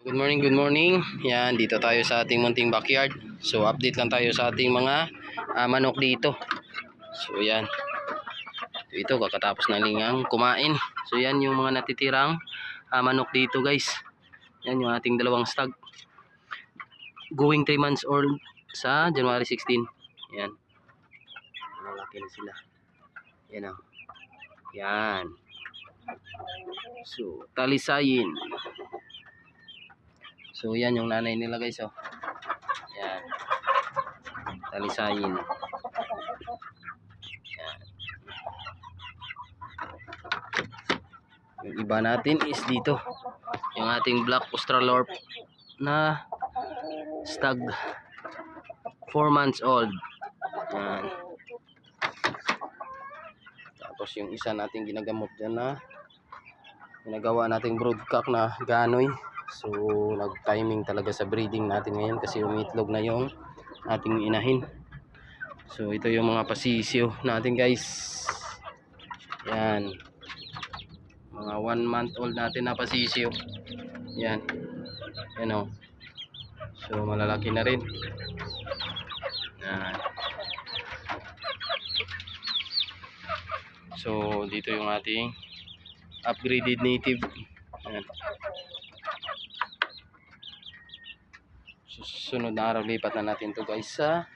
Good morning, good morning. Yan, dito tayo sa ating munting backyard. So, update lang tayo sa ating mga manok dito. So, yan. Ito, kakatapos na lingang kumain. So, yan yung mga natitirang manok dito, guys. Yan yung ating dalawang stag. Going 3 months old sa January 16. Yan. Malaki na sila. Yan o. Yan. So, talisayin. So, yan yung nanay nila, guys, oh. Yan. Talisayin. Yan. Yung iba natin is dito. Yung ating black australorp na stag 4 months old. Yan. Tapos yung isa nating ginagamot dyan na ginagawa nating broodcock na ganoy. So nag-timing talaga sa breeding natin ngayon kasi umiitlog na yung ating inahin. So ito yung mga pasisyo natin, guys. Yan. Mga 1 month old natin na pasisyo. Yan. Yan o. So malalaki na rin. Yan. So dito yung ating upgraded native. Yan. Susunod na araw lipat na natin to, guys, sa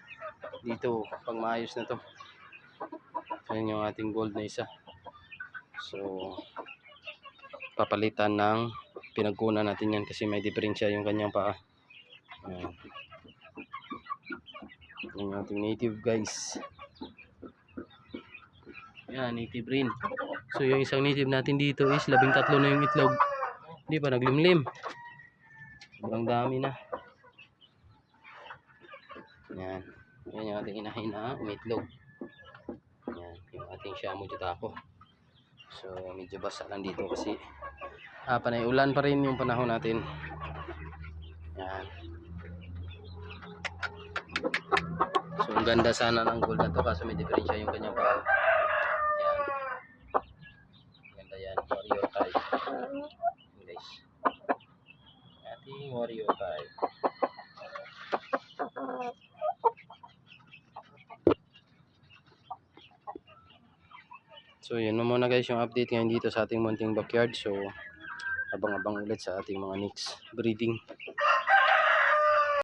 dito pag maayos na to. Yan yung ating gold na isa. So papalitan ng pinagkunan natin yan kasi may diferensya yung kanyang paa. Yan yung ating native, guys. Yan, native rin. So yung isang native natin dito is 13 na yung itlog. Hindi pa naglimlim. Sobrang dami na. Yan. Yan yung ating inahin na umitlog. Yan. Yung ating Shamu Jutako. So medyo basa lang dito kasi panay ulan pa rin yung panahon natin. Yan. So ang ganda sana ng gold na to kaso may diferensya yung kanyang paa. Yan. Ganda yan. Warrior type. Guys. Ating warrior type. So yun na muna, guys, yung update ngayon dito sa ating munting backyard. So abang-abang ulit sa ating mga next breeding.